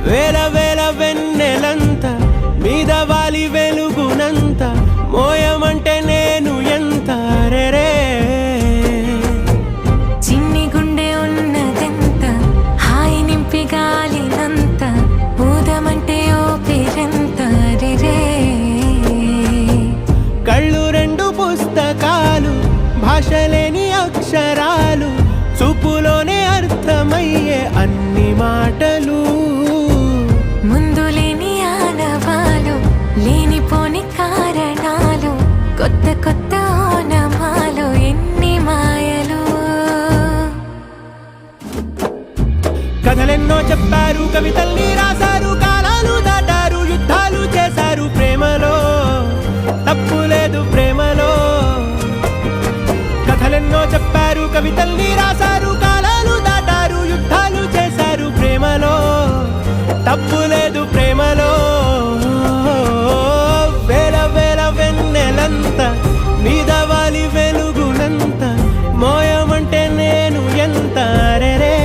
వేల వేల వెన్నెలంత మీద వాలి వెలుగునంత మోయమంటే నేను ఎంత రే చిన్ని గుండె ఉన్నదెంత హాయి నింపి గాలినంత ఊదమంటే ఓ పేరెంత రే కళ్ళు రెండు పుస్తకాలు భాషలేని అక్షరాలు చూపులోనే అర్థమయ్యే అన్ని మాటలు ముందు లేని ఆనవాలు లేనిపోని కారణాలు కొత్త కొత్త ఓనమాలు ఎన్ని మాయలు కథలెన్నో చెప్పారు కవితల్ని రాశారు కాలాలు దాటారు యుద్ధాలు చేశారు ప్రేమలో తప్పు లేదు ప్రేమలో కథలెన్నో చెప్పారు కవితల్ని రాశారు కాలాలు దాటారు యుద్ధాలు చేశారు ప్రేమలో తప్పు లేదు ప్రేమలో వేల వేల వెన్నెలంత మీద వాలి వెలుగునంత మోయమంటే నేను ఎంత రే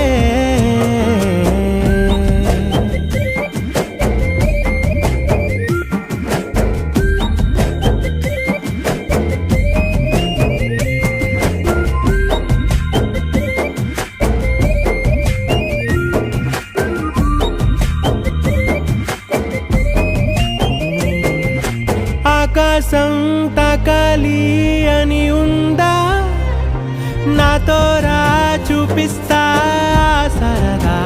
ఆకాశం తాకాలి అని ఉందా నాతో రా చూపిస్తా సరదా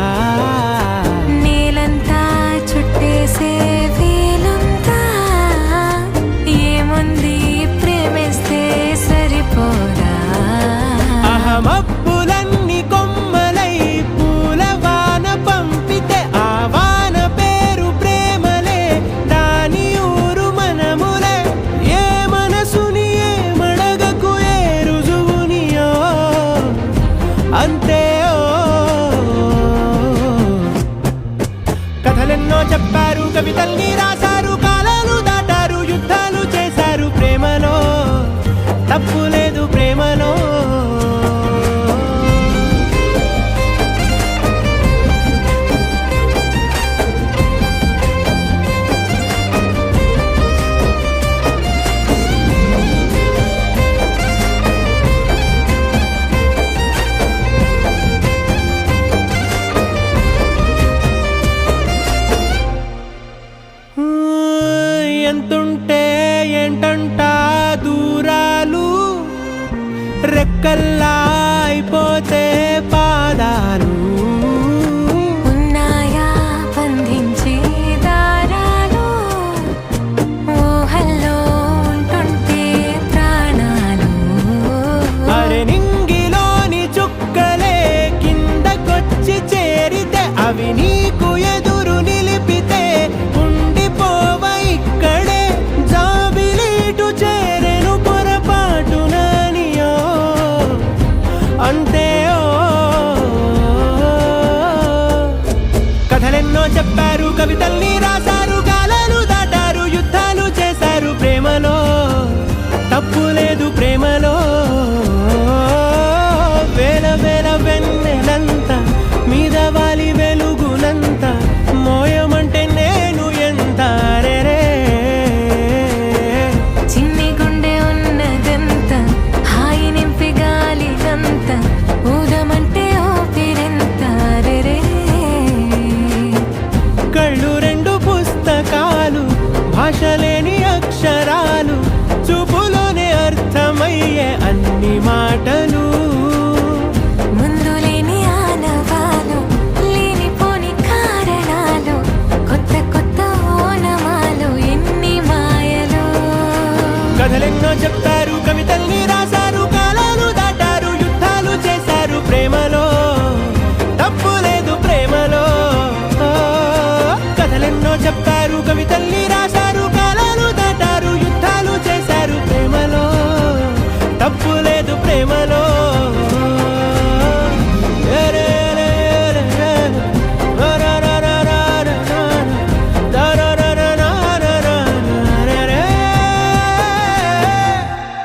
నేలంతా చుట్టేసే వీలుందా ఏముంది ప్రేమిస్తే సరిపోదా అహమప్పులన్నీ కొమ్మలై పూల వాన పంపితే ఆ వాన పేరు ప్రేమలే దాని ఊరు మనములే ఏ మనసుని ఏ మడగకు ఏ రుజువునియో అంతే కథలెన్నో చెప్పారు కవితల్ని రాశారు కాలాలు దాటారు యుద్ధాలు చేశారు ప్రేమలో తప్పు లేదు ప్రేమలో ఎంతుంటే ఏంటంట దూరాలు రెక్కల్లా అయిపోతే పాదాలు ఉన్నాయా బంధించే దారాలు ఊహల్లో ఉంటుంటే ప్రాణాలు అరే నింగిలోని చుక్కలే కిందకొచ్చి చేరితే అవి నీకు ఎదురు నిలిపితే ఉండిపోవ ఇక్కడే జాబిలీటు చేరెను పొరపాటు నానియో అంతే కథలెన్నో చెప్పారు కవితల్ని రాశారు కాలాలు దాటారు యుద్ధాలు చేశారు ప్రేమలో తప్పు లేదు ప్రేమలో వేల వేల వెన్నెలంత మీద వాలి వెలుగునంత మోయమంటే నేను ఎంత రే చిన్ని గుండె ఉన్నదెంత హాయి నింపి గాలినంత ఊదమంటే ఓపిరెంత రే కళ్ళు రెండు పుస్తకాలు భాషలేని అక్షరాలు చూపులోనే అర్థమయ్యే అన్ని మాటలు ముందు లేని ఆనవాలు లేనిపోని కారణాలు కొత్త కొత్త ఓనమాలు ఎన్ని మాయలు కథలెన్నో చెప్పారు కవితల్ని రాశారు కాలాలు దాటారు యుద్ధాలు చేశారు ప్రేమలో తప్పు లేదు ప్రేమలో కథలెన్నో చెప్పారు